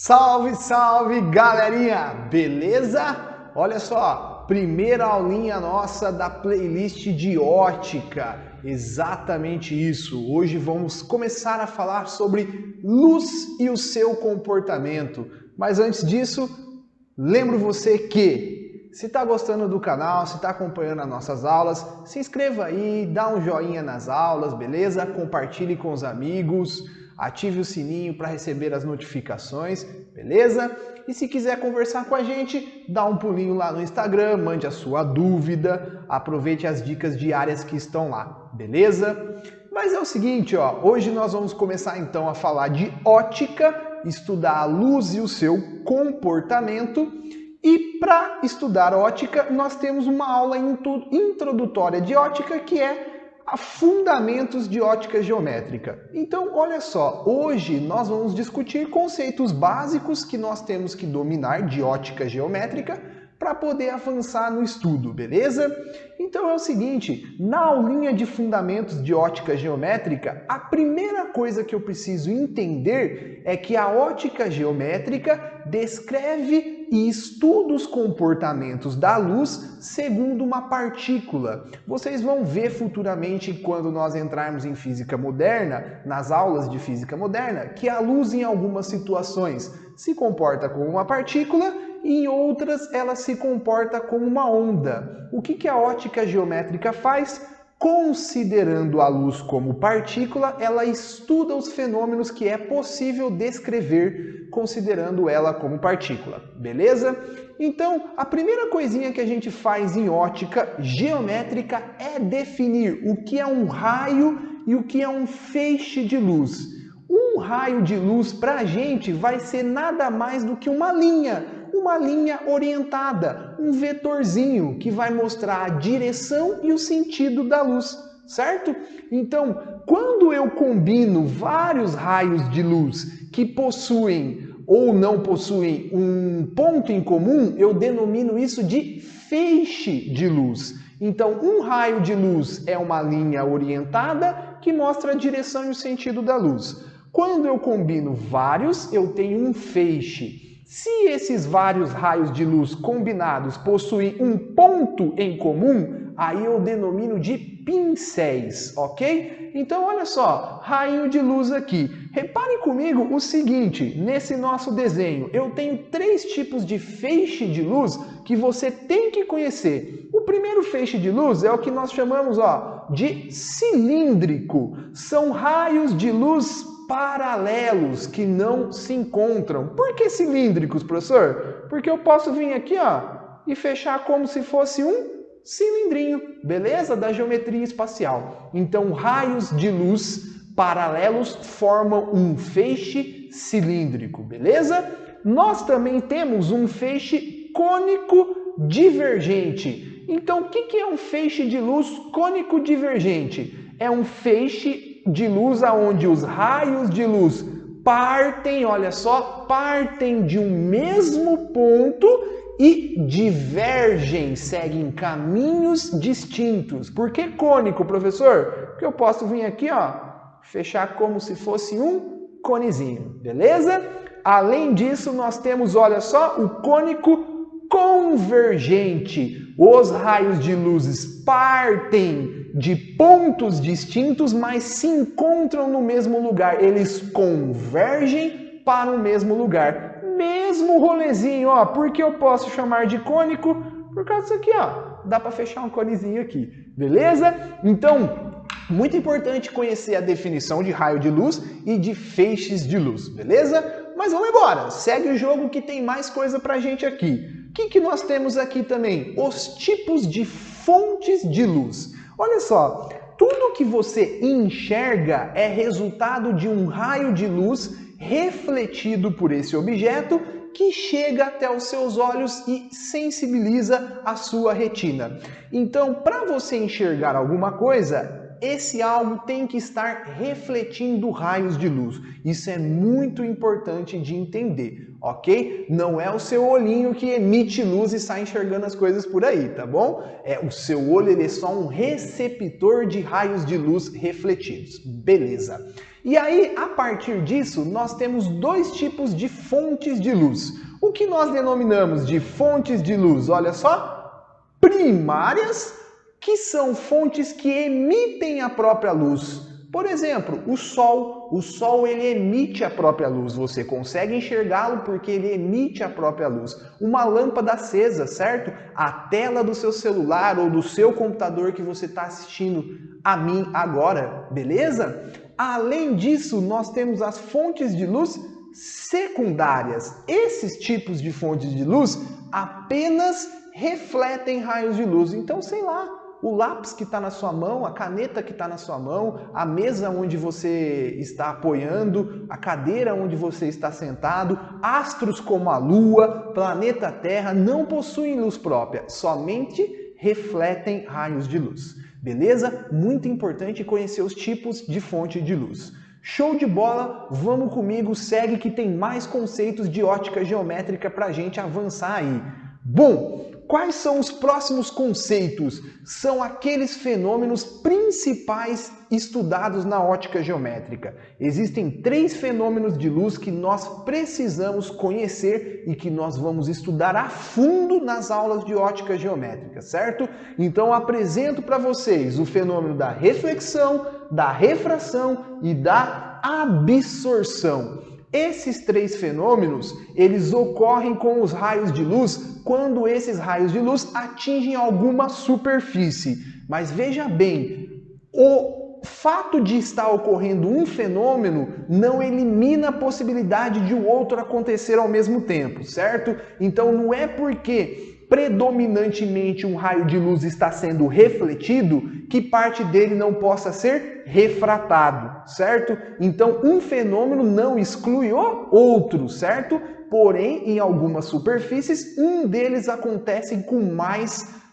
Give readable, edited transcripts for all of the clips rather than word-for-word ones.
Salve, salve, galerinha! Beleza? Olha só, primeira aulinha nossa da playlist de ótica. Exatamente isso. Hoje vamos começar a falar sobre luz e o seu comportamento. Mas antes disso, lembro você que se está gostando do canal, se está acompanhando as nossas aulas, se inscreva aí, dá um joinha nas aulas, beleza? Compartilhe com os amigos. Ative o sininho para receber as notificações, beleza? E se quiser conversar com a gente, dá um pulinho lá no Instagram, mande a sua dúvida, aproveite as dicas diárias que estão lá, beleza? Mas é o seguinte, ó, hoje nós vamos começar então a falar de ótica, estudar a luz e o seu comportamento. E para estudar ótica, nós temos uma aula introdutória de ótica que é Fundamentos de Ótica Geométrica. Então, olha só, hoje nós vamos discutir conceitos básicos que nós temos que dominar de ótica geométrica para poder avançar no estudo, beleza? Então é o seguinte, na aulinha de Fundamentos de Ótica Geométrica, a primeira coisa que eu preciso entender é que a ótica geométrica descreve e estuda os comportamentos da luz segundo uma partícula. Vocês vão ver futuramente, quando nós entrarmos em física moderna, nas aulas de física moderna, que a luz em algumas situações se comporta como uma partícula e em outras ela se comporta como uma onda. O que a ótica geométrica faz? Considerando a luz como partícula, ela estuda os fenômenos que é possível descrever considerando ela como partícula, beleza? Então, a primeira coisinha que a gente faz em ótica geométrica é definir o que é um raio e o que é um feixe de luz. Um raio de luz para a gente vai ser nada mais do que uma linha orientada, um vetorzinho que vai mostrar a direção e o sentido da luz, certo? Então, quando eu combino vários raios de luz que possuem ou não possuem um ponto em comum, eu denomino isso de feixe de luz. Então, um raio de luz é uma linha orientada que mostra a direção e o sentido da luz. Quando eu combino vários, eu tenho um feixe. Se esses vários raios de luz combinados possuem um ponto em comum, aí eu denomino de pincéis, ok? Então, olha só, raio de luz aqui. Reparem comigo o seguinte, nesse nosso desenho, eu tenho três tipos de feixe de luz que você tem que conhecer. O primeiro feixe de luz é o que nós chamamos, ó, de cilíndrico. São raios de luz paralelos que não se encontram. Por que cilíndricos, professor? Porque eu posso vir aqui, ó, e fechar como se fosse um cilindrinho, beleza? Da geometria espacial. Então, raios de luz paralelos formam um feixe cilíndrico, beleza? Nós também temos um feixe cônico divergente. Então, o que é um feixe de luz cônico divergente? É um feixe de luz aonde os raios de luz partem, olha só, partem de um mesmo ponto e divergem, seguem caminhos distintos. Por que cônico, professor? Porque eu posso vir aqui, ó, fechar como se fosse um conezinho, beleza? Além disso, nós temos, olha só, o cônico convergente. Os raios de luzes partem de pontos distintos, mas se encontram no mesmo lugar. Eles convergem para o mesmo lugar. Mesmo rolezinho, ó. Por que eu posso chamar de cônico? Por causa disso aqui, ó. Dá para fechar um conezinho aqui, beleza? Então, muito importante conhecer a definição de raio de luz e de feixes de luz, beleza? Mas vamos embora, segue o jogo que tem mais coisa pra gente aqui. O que nós temos aqui também? Os tipos de fontes de luz. Olha só, tudo que você enxerga é resultado de um raio de luz refletido por esse objeto que chega até os seus olhos e sensibiliza a sua retina. Então, para você enxergar alguma coisa, esse algo tem que estar refletindo raios de luz. Isso é muito importante de entender, ok? Não é o seu olhinho que emite luz e sai enxergando as coisas por aí, tá bom? O seu olho, ele é só um receptor de raios de luz refletidos. Beleza. E aí, a partir disso, nós temos dois tipos de fontes de luz. O que nós denominamos de fontes de luz, olha só, primárias, que são fontes que emitem a própria luz. Por exemplo, o Sol ele emite a própria luz, você consegue enxergá-lo porque ele emite a própria luz. Uma lâmpada acesa, certo? A tela do seu celular ou do seu computador que você está assistindo a mim agora, beleza? Além disso, nós temos as fontes de luz secundárias. Esses tipos de fontes de luz apenas refletem raios de luz. Então, sei lá, o lápis que está na sua mão, a caneta que está na sua mão, a mesa onde você está apoiando, a cadeira onde você está sentado, astros como a Lua, planeta Terra, não possuem luz própria, somente refletem raios de luz. Beleza? Muito importante conhecer os tipos de fonte de luz. Show de bola? Vamos comigo, segue que tem mais conceitos de ótica geométrica para a gente avançar aí. Bom, quais são os próximos conceitos? São aqueles fenômenos principais estudados na ótica geométrica. Existem 3 fenômenos de luz que nós precisamos conhecer e que nós vamos estudar a fundo nas aulas de ótica geométrica, certo? Então apresento para vocês o fenômeno da reflexão, da refração e da absorção. Esses 3 fenômenos, eles ocorrem com os raios de luz quando esses raios de luz atingem alguma superfície. Mas veja bem, o fato de estar ocorrendo um fenômeno não elimina a possibilidade de o outro acontecer ao mesmo tempo, certo? Então não é porque predominantemente um raio de luz está sendo refletido que parte dele não possa ser refratado, certo? Então um fenômeno não exclui o outro, certo? Porém, em algumas superfícies, um deles acontece com mais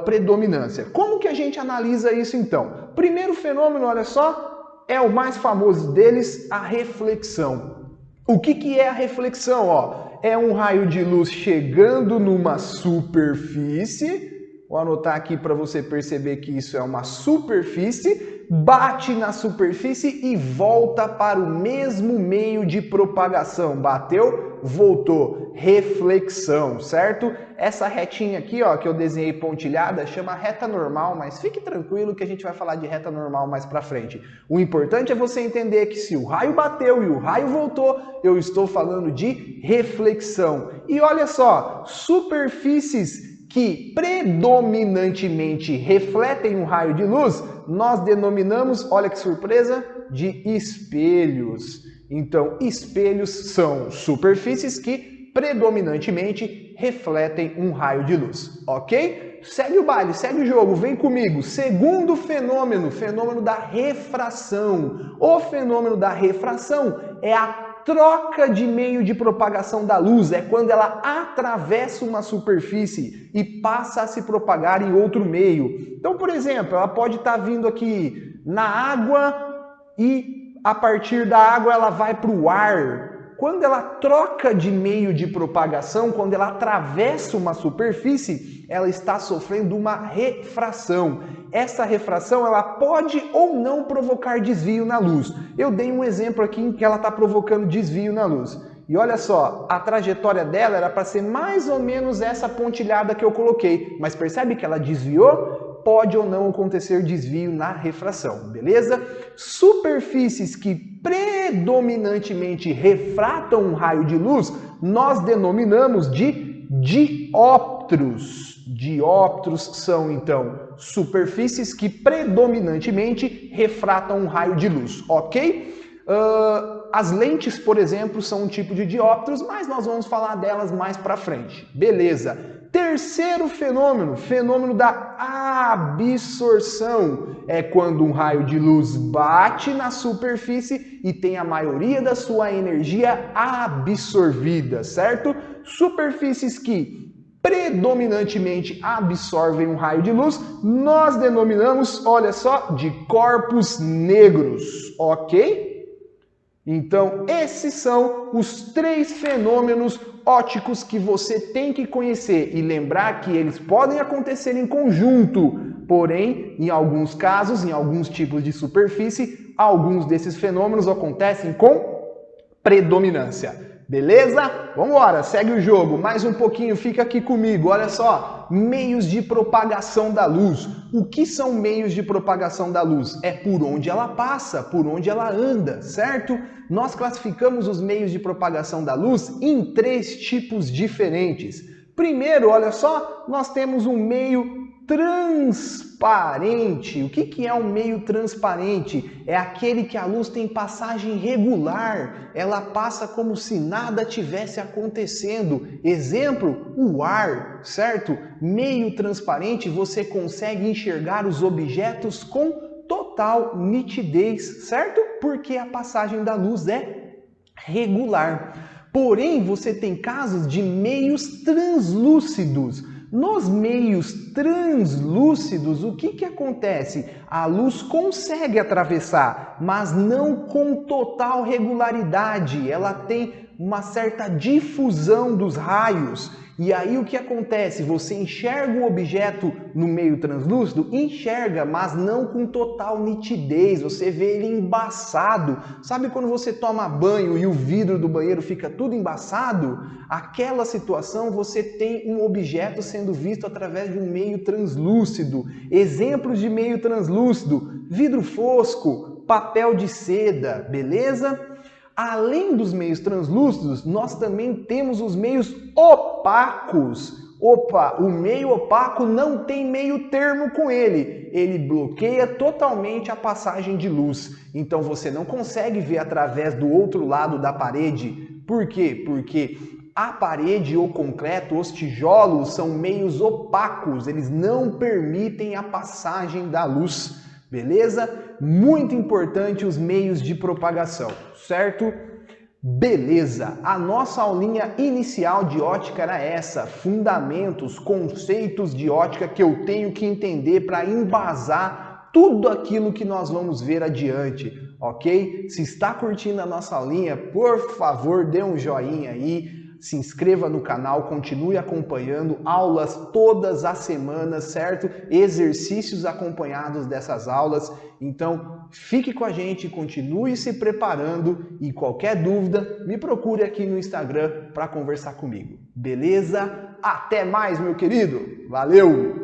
predominância. Como que a gente analisa isso então? Primeiro fenômeno, olha só, é o mais famoso deles, a reflexão. O que é a reflexão? Ó, é um raio de luz chegando numa superfície, vou anotar aqui para você perceber que isso é uma superfície, bate na superfície e volta para o mesmo meio de propagação. Bateu, voltou. Reflexão, certo? Essa retinha aqui, ó, que eu desenhei pontilhada, chama reta normal, mas fique tranquilo que a gente vai falar de reta normal mais pra frente. O importante é você entender que se o raio bateu e o raio voltou, eu estou falando de reflexão. E olha só, superfícies que predominantemente refletem um raio de luz, nós denominamos, olha que surpresa, de espelhos. Então, espelhos são superfícies que predominantemente refletem um raio de luz, ok? Segue o baile, segue o jogo, vem comigo. Segundo fenômeno, fenômeno da refração. O fenômeno da refração é a troca de meio de propagação da luz, é quando ela atravessa uma superfície e passa a se propagar em outro meio. Então, por exemplo, ela pode estar vindo aqui na água e a partir da água ela vai para o ar. Quando ela troca de meio de propagação, quando ela atravessa uma superfície, ela está sofrendo uma refração. Essa refração ela pode ou não provocar desvio na luz. Eu dei um exemplo aqui em que ela está provocando desvio na luz. E olha só, a trajetória dela era para ser mais ou menos essa pontilhada que eu coloquei. Mas percebe que ela desviou? Pode ou não acontecer desvio na refração, beleza? Superfícies que predominantemente refratam um raio de luz, nós denominamos de dióptros. Dióptros são, então, superfícies que predominantemente refratam um raio de luz, ok? As lentes, por exemplo, são um tipo de dióptros, mas nós vamos falar delas mais para frente. Beleza. Terceiro fenômeno, fenômeno da absorção. É quando um raio de luz bate na superfície e tem a maioria da sua energia absorvida, certo? Superfícies que predominantemente absorvem um raio de luz, nós denominamos, olha só, de corpos negros, ok? Então, esses são os 3 fenômenos ópticos que você tem que conhecer e lembrar que eles podem acontecer em conjunto, porém, em alguns casos, em alguns tipos de superfície, alguns desses fenômenos acontecem com predominância. Beleza? Vamos embora, segue o jogo. Mais um pouquinho, fica aqui comigo. Olha só, meios de propagação da luz. O que são meios de propagação da luz? É por onde ela passa, por onde ela anda, certo? Nós classificamos os meios de propagação da luz em 3 tipos diferentes. Primeiro, olha só, nós temos um meio transparente. O que é um meio transparente? É aquele que a luz tem passagem regular, ela passa como se nada tivesse acontecendo. Exemplo, o ar, certo? Meio transparente, você consegue enxergar os objetos com total nitidez, certo? Porque a passagem da luz é regular. Porém, você tem casos de meios translúcidos. Nos meios translúcidos, o que acontece? A luz consegue atravessar, mas não com total regularidade. Ela tem uma certa difusão dos raios. E aí o que acontece? Você enxerga um objeto no meio translúcido? Enxerga, mas não com total nitidez. Você vê ele embaçado. Sabe quando você toma banho e o vidro do banheiro fica tudo embaçado? Aquela situação você tem um objeto sendo visto através de um meio translúcido. Exemplos de meio translúcido: vidro fosco, papel de seda, beleza? Além dos meios translúcidos, nós também temos os meios opacos. Opa, o meio opaco não tem meio termo com ele. Ele bloqueia totalmente a passagem de luz. Então você não consegue ver através do outro lado da parede. Por quê? Porque a parede, o concreto, os tijolos são meios opacos. Eles não permitem a passagem da luz. Beleza? Muito importante os meios de propagação, certo? Beleza! A nossa aulinha inicial de ótica era essa, fundamentos, conceitos de ótica que eu tenho que entender para embasar tudo aquilo que nós vamos ver adiante, ok? Se está curtindo a nossa aulinha, por favor, dê um joinha aí. Se inscreva no canal, continue acompanhando aulas todas as semanas, certo? Exercícios acompanhados dessas aulas. Então, fique com a gente, continue se preparando e qualquer dúvida, me procure aqui no Instagram para conversar comigo. Beleza? Até mais, meu querido! Valeu!